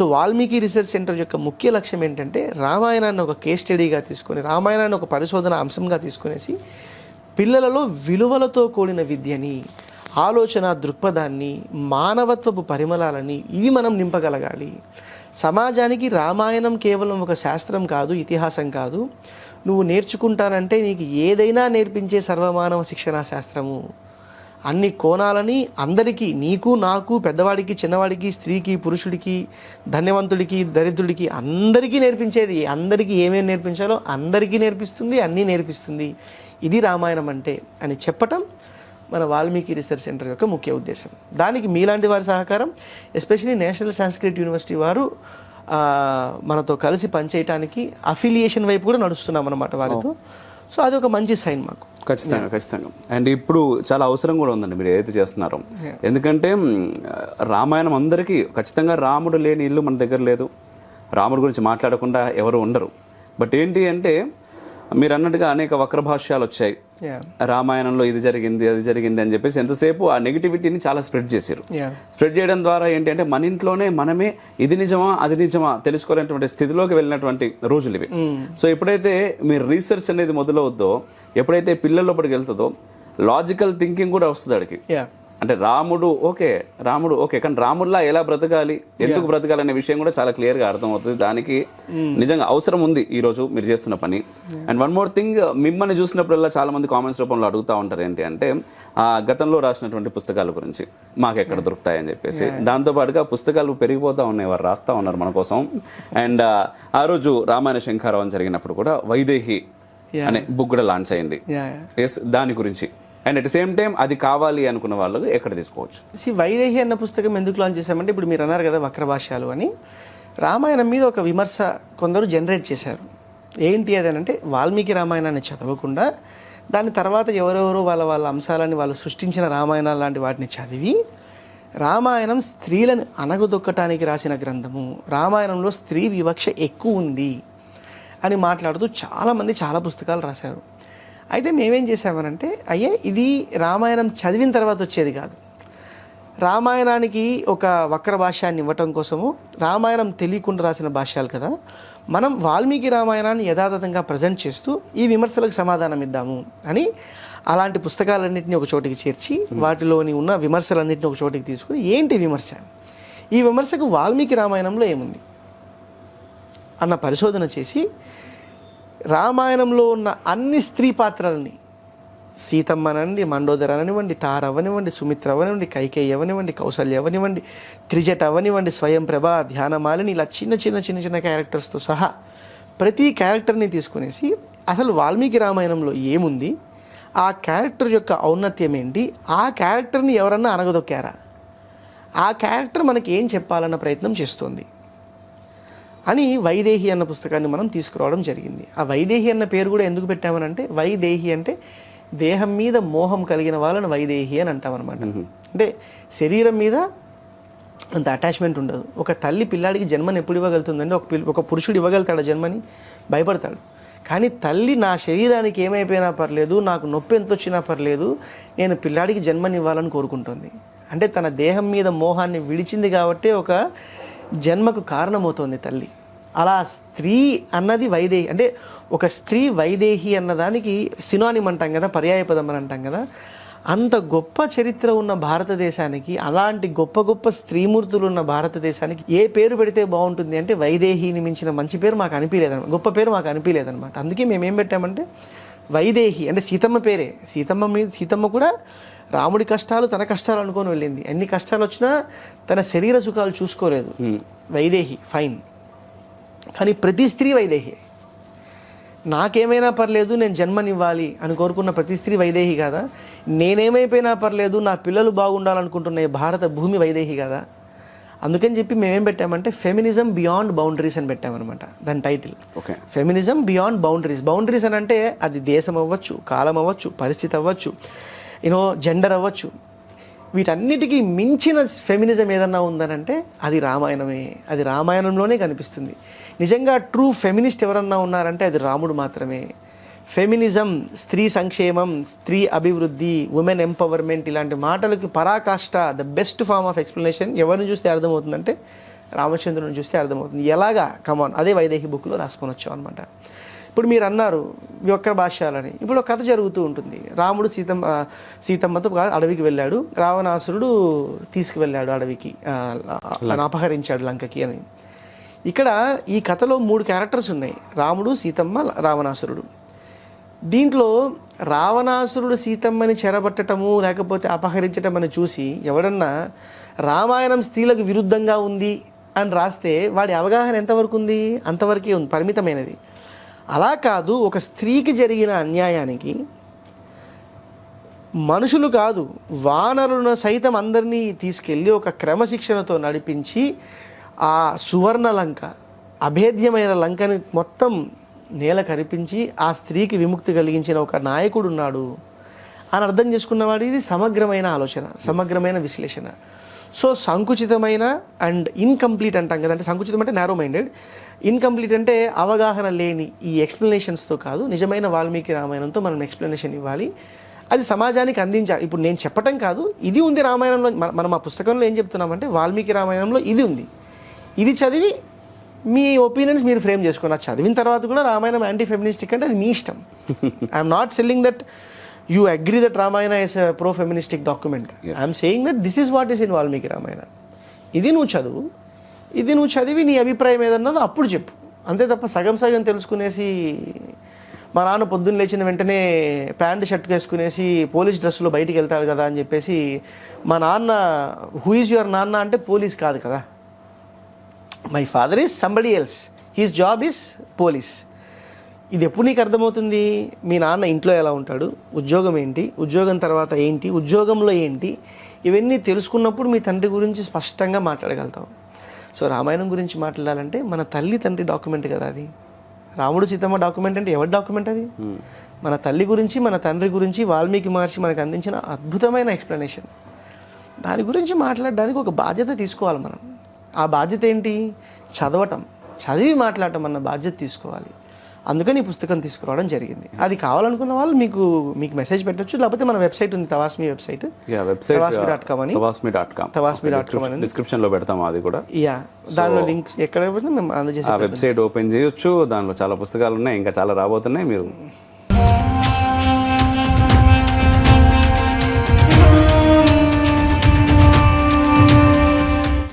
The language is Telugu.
సో వాల్మీకి రీసెర్చ్ సెంటర్ యొక్క ముఖ్య లక్ష్యం ఏంటంటే రామాయణాన్ని ఒక కేస్ స్టడీగా తీసుకొని, రామాయణాన్ని ఒక పరిశోధన అంశంగా తీసుకునేసి పిల్లలలో విలువలతో కూడిన విద్యని, ఆలోచన దృక్పథాన్ని, మానవత్వపు పరిమళాలని ఇవి మనం నింపగలగాలి. సమాజానికి రామాయణం కేవలం ఒక శాస్త్రం కాదు, ఇతిహాసం కాదు. నువ్వు నేర్చుకుంటానంటే నీకు ఏదైనా నేర్పించే సర్వమానవ శిక్షణా శాస్త్రము. అన్ని కోణాలని అందరికీ, నీకు నాకు, పెద్దవాడికి చిన్నవాడికి, స్త్రీకి పురుషుడికి, ధన్యవంతుడికి దరిద్రుడికి అందరికీ నేర్పించేది. అందరికీ ఏమేమి నేర్పించాలో అందరికీ నేర్పిస్తుంది, అన్నీ నేర్పిస్తుంది. ఇది రామాయణం అంటే అని చెప్పటం మన వాల్మీకి రీసెర్చ్ సెంటర్ యొక్క ముఖ్య ఉద్దేశం. దానికి మీలాంటి వారి సహకారం, ఎస్పెషలీ నేషనల్ సాంస్క్రిట్ యూనివర్సిటీ వారు మనతో కలిసి పనిచేయటానికి అఫిలియేషన్ వైపు కూడా నడుస్తున్నాం అన్నమాట వారితో. సో అది ఒక మంచి సైన్ మాకు. ఖచ్చితంగా. అండ్ ఇప్పుడు చాలా అవసరం కూడా ఉందండి మీరు ఏదైతే చేస్తున్నారో. ఎందుకంటే రామాయణం అందరికీ ఖచ్చితంగా, రాముడు లేని ఇల్లు మన దగ్గర లేదు, రాముడి గురించి మాట్లాడకుండా ఎవరు ఉండరు. బట్ ఏంటి అంటే మీరు అన్నట్టుగా అనేక వక్రభాష్యాలు వచ్చాయి. రామాయణంలో ఇది జరిగింది అది జరిగింది అని చెప్పేసి ఎంతసేపు ఆ నెగిటివిటీని చాలా స్ప్రెడ్ చేశారు. స్ప్రెడ్ చేయడం ద్వారా ఏంటి అంటే మన ఇంట్లోనే మనమే ఇది నిజమా అది నిజమా తెలుసుకోలేనటువంటి స్థితిలోకి వెళ్ళినటువంటి రోజులు ఇవి. సో ఎప్పుడైతే మీరు రీసెర్చ్ అనేది మొదలవుద్దో, ఎప్పుడైతే పిల్లల లోపలికి వెళ్తుందో లాజికల్ థింకింగ్ కూడా వస్తుంది అడిగి. అంటే రాముడు ఓకే కానీ రాముడిలా ఎలా బ్రతకాలి, ఎందుకు బ్రతకాలి అనే విషయం కూడా చాలా క్లియర్గా అర్థమవుతుంది. దానికి నిజంగా అవసరం ఉంది ఈరోజు మీరు చేస్తున్న పని. అండ్ వన్ మోర్ థింగ్, మిమ్మల్ని చూసినప్పుడల్లా చాలా మంది కామెంట్స్ రూపంలో అడుగుతూ ఉంటారు ఏంటి అంటే గతంలో రాసినటువంటి పుస్తకాల గురించి మాకు ఎక్కడ దొరుకుతాయని చెప్పేసి. దాంతోపాటుగా పుస్తకాలు పెరిగిపోతూ ఉన్నాయి, వారు రాస్తూ ఉన్నారు మన కోసం. అండ్ ఆ రోజు రామాయణ శంఖారావం జరిగినప్పుడు కూడా వైదేహి అనే బుక్ కూడా లాంచ్ అయింది. దాని గురించి and at the same time అది కావాలి అనుకున్న వాళ్ళకు ఎక్కడ తీసుకోవచ్చు? వైదేహి అన్న పుస్తకం ఎందుకు లాంచ్ చేశామంటే, ఇప్పుడు మీరు అన్నారు కదా వక్రభాష్యాలు అని, రామాయణం మీద ఒక విమర్శ కొందరు జనరేట్ చేశారు. ఏంటి అది అంటే, వాల్మీకి రామాయణాన్ని చదవకుండా దాని తర్వాత ఎవరెవరో వాళ్ళ అంశాలని వాళ్ళు సృష్టించిన రామాయణాలు లాంటి వాటిని చదివి, రామాయణం స్త్రీలను అణగదొక్కటానికి రాసిన గ్రంథము, రామాయణంలో స్త్రీ వివక్ష ఎక్కువ ఉంది అని మాట్లాడుతూ చాలామంది చాలా పుస్తకాలు రాశారు. అయితే మేమేం చేసామనంటే, ఇది రామాయణం చదివిన తర్వాత వచ్చేది కాదు. రామాయణానికి ఒక వక్ర భాష్యాన్ని ఇవ్వటం కోసము, రామాయణం తెలియకుండా రాసిన భాష్యాలు కదా, మనం వాల్మీకి రామాయణాన్ని యథాతథంగా ప్రజెంట్ చేస్తూ ఈ విమర్శలకు సమాధానం ఇద్దాము అని అలాంటి పుస్తకాలన్నింటినీ ఒక చోటికి చేర్చి వాటిలోని ఉన్న విమర్శలన్నింటినీ ఒక చోటికి తీసుకుని, ఏంటి విమర్శ, ఈ విమర్శకు వాల్మీకి రామాయణంలో ఏముంది అన్న పరిశోధన చేసి, రామాయణంలో ఉన్న అన్ని స్త్రీ పాత్రలని, సీతమ్మ అనండి, మండోదర అవనివ్వండి, తార అవనివ్వండి, సుమిత్ర అవనివ్వండి, కైకేయి అవనివ్వండి, కౌసల్య అవనివ్వండి, త్రిజట అవనివ్వండి, స్వయంప్రభ, ధ్యానమాలిని, ఇలా చిన్న క్యారెక్టర్స్తో సహా ప్రతి క్యారెక్టర్ని తీసుకునేసి అసలు వాల్మీకి రామాయణంలో ఏముంది, ఆ క్యారెక్టర్ యొక్క ఔన్నత్యం ఏంటి, ఆ క్యారెక్టర్ని ఎవరన్నా అనగదొక్కారా, ఆ క్యారెక్టర్ మనకి ఏం చెప్పాలన్న ప్రయత్నం చేస్తోంది అని వైదేహి అన్న పుస్తకాన్ని మనం తీసుకురావడం జరిగింది. ఆ వైదేహి అన్న పేరు కూడా ఎందుకు పెట్టామనంటే, వైదేహి అంటే దేహం మీద మోహం కలిగిన వాళ్ళని వైదేహి అని అంటామన్నమాట. అంటే శరీరం మీద అంత అటాచ్మెంట్ ఉండదు. ఒక తల్లి పిల్లాడికి జన్మని ఎప్పుడు ఇవ్వగలుగుతుందంటే, ఒక పురుషుడు ఇవ్వగలుగుతాడు జన్మని, భయపడతాడు. కానీ తల్లి నా శరీరానికి ఏమైపోయినా పర్లేదు, నాకు నొప్పి ఎంత వచ్చినా పర్లేదు, నేను పిల్లాడికి జన్మని ఇవ్వాలని కోరుకుంటుంది. అంటే తన దేహం మీద మోహాన్ని విడిచింది కాబట్టి ఒక జన్మకు కారణమవుతోంది తల్లి. అలా స్త్రీ అన్నది వైదేహి, అంటే ఒక స్త్రీ వైదేహి అన్నదానికి సినానిమ్ అంటాం కదా, పర్యాయపదం అని అంటాం కదా. అంత గొప్ప చరిత్ర ఉన్న భారతదేశానికి, అలాంటి గొప్ప స్త్రీమూర్తులు ఉన్న భారతదేశానికి ఏ పేరు పెడితే బాగుంటుంది అంటే, వైదేహిని మించిన మంచి పేరు మాకు అనిపించలేదన్నమాట, గొప్ప పేరు మాకు అనిపించలేదన్నమాట. అందుకే మేమేం పెట్టామంటే వైదేహి అంటే సీతమ్మ పేరే. సీతమ్మ కూడా రాముడి కష్టాలు తన కష్టాలు అనుకొని వెళ్ళింది. ఎన్ని కష్టాలు వచ్చినా తన శరీర సుఖాలు చూసుకోలేదు. వైదేహి ఫైన్, కానీ ప్రతి స్త్రీ వైదేహి. నాకేమైనా పర్లేదు, నేను జన్మనివ్వాలి అని కోరుకున్న ప్రతి స్త్రీ వైదేహి కాదా? నేనేమైపోయినా పర్లేదు, నా పిల్లలు బాగుండాలనుకుంటున్న ఈ భారత భూమి వైదేహి కాదా? అందుకని చెప్పి మేమేం పెట్టామంటే ఫెమినిజం బియాండ్ బౌండరీస్ అని పెట్టామన్నమాట దాని title. Feminism beyond boundaries. Boundaries అని అంటే అది దేశం అవ్వచ్చు, కాలం అవ్వచ్చు, పరిస్థితి అవ్వచ్చు, జెండర్ అవ్వచ్చు. వీటన్నిటికీ మించిన ఫెమినిజం ఏదన్నా ఉందనంటే అది రామాయణమే. అది రామాయణంలోనే కనిపిస్తుంది. నిజంగా ట్రూ ఫెమినిస్ట్ ఎవరన్నా ఉన్నారంటే అది రాముడు మాత్రమే. ఫెమినిజం, స్త్రీ సంక్షేమం, స్త్రీ అభివృద్ధి, ఉమెన్ ఎంపవర్మెంట్, ఇలాంటి మాటలకి పరాకాష్ట, the best form of explanation ఎవరిని చూస్తే అర్థమవుతుందంటే రామచంద్రుని చూస్తే అర్థమవుతుంది. ఎలాగా కమాన్ అదే వైదేహి బుక్లో రాసుకొని వచ్చాం అనమాట. ఇప్పుడు మీరు అన్నారు వక్ర భాష్యాలని. ఇప్పుడు ఒక కథ జరుగుతూ ఉంటుంది. రాముడు సీతమ్మతో అడవికి వెళ్ళాడు, రావణాసురుడు తీసుకువెళ్ళాడు అడవికి, అపహరించాడు లంకకి అని. ఇక్కడ ఈ కథలో 3 క్యారెక్టర్స్ ఉన్నాయి, రాముడు, సీతమ్మ, రావణాసురుడు. దీంట్లో రావణాసురుడు సీతమ్మని చెరబట్టటము లేకపోతే అపహరించటం అని చూసి ఎవడన్నా రామాయణం స్త్రీలకు విరుద్ధంగా ఉంది అని రాస్తే వాడి అవగాహన ఎంతవరకు ఉంది? అంతవరకే ఉంది, పరిమితమైనది. అలా కాదు, ఒక స్త్రీకి జరిగిన అన్యాయానికి మనుషులు కాదు వానరులను సైతం అందరినీ తీసుకెళ్ళి ఒక క్రమశిక్షణతో నడిపించి ఆ సువర్ణ లంక, అభేద్యమైన లంకని మొత్తం నేల కరిపించి ఆ స్త్రీకి విముక్తి కలిగించిన ఒక నాయకుడు ఉన్నాడు అని అర్థం చేసుకున్నవాడు. ఇది సమగ్రమైన ఆలోచన, సమగ్రమైన విశ్లేషణ. సో సంకుచితమైన అండ్ ఇన్కంప్లీట్ అంటాం కదా, అంటే సంకుచితం అంటే నారో మైండెడ్, ఇన్కంప్లీట్ అంటే అవగాహన లేని ఈ ఎక్స్ప్లెనేషన్స్తో కాదు, నిజమైన వాల్మీకి రామాయణంతో మనం ఎక్స్ప్లెనేషన్ ఇవ్వాలి, అది సమాజానికి అందించాలి. ఇప్పుడు నేను చెప్పటం కాదు, ఇది ఉంది రామాయణంలో. మనం ఆ పుస్తకంలో ఏం చెప్తున్నామంటే వాల్మీకి రామాయణంలో ఇది ఉంది, ఇది చదివి మీ ఒపీనియన్స్ మీరు ఫ్రేమ్ చేసుకోండి. అది చదివిన తర్వాత కూడా రామాయణం యాంటీ ఫెమినిస్టిక్ అంటే అది మీ ఇష్టం. I'm not selling that you agree that Ramayana is a pro-feministic document. Yes. I am saying that this is what is in Valmiki Ramayana. ఇది నువ్వు చదివి నీ అభిప్రాయం ఏదన్నదో అప్పుడు చెప్పు, అంతే తప్ప సగం సగం తెలుసుకునేసి మా నాన్న పొద్దున్న లేచిన వెంటనే ప్యాంట్ షర్ట్ వేసుకునేసి పోలీస్ డ్రెస్సులో బయటికి వెళ్తాడు కదా అని చెప్పేసి మా నాన్న హూ ఈజ్ యువర్ నాన్న అంటే పోలీస్ కాదు కదా. My father is somebody else, he's job is police. ఇది ఎప్పుడు నీకు అర్థమవుతుంది? మీ నాన్న ఇంట్లో ఎలా ఉంటాడు, ఉద్యోగం ఏంటి, ఉద్యోగం తర్వాత ఏంటి, ఉద్యోగంలో ఏంటి, ఇవన్నీ తెలుసుకున్నప్పుడు మీ తండ్రి గురించి స్పష్టంగా మాట్లాడగలుగుతాం. సో రామాయణం గురించి మాట్లాడాలంటే మన తల్లి తండ్రి డాక్యుమెంట్ కదా అది. రాముడు సీతమ్మ డాక్యుమెంట్ అంటే ఎవరి డాక్యుమెంట్ అది? మన తల్లి గురించి మన తండ్రి గురించి వాల్మీకి మహర్షి మనకు అందించిన అద్భుతమైన ఎక్స్ప్లెనేషన్. దాని గురించి మాట్లాడడానికి ఒక బాధ్యత తీసుకోవాలి మనం. ఆ బాధ్యత ఏంటి? చదవటం, చదివి మాట్లాడటం అన్న బాధ్యత తీసుకోవాలి. అందుకని ఈ పుస్తకం తీసుకురావడం జరిగింది. అది కావాలనుకున్న వాళ్ళు మీకు మెసేజ్ పెట్టొచ్చు, లేకపోతే మన వెబ్సైట్ ఉంది, తవాస్మి వెబ్సైట్, tawasmi.com అని, tawasmi.com అని డిస్క్రిప్షన్ లో పెడతాము. అది కూడా దానిలో లింక్స్ ఎక్కడ మేము అందజేసి వెబ్సైట్ ఓపెన్ చేయొచ్చు. దానిలో చాలా పుస్తకాలు ఉన్నాయి, ఇంకా చాలా రాబోతున్నాయి. మీరు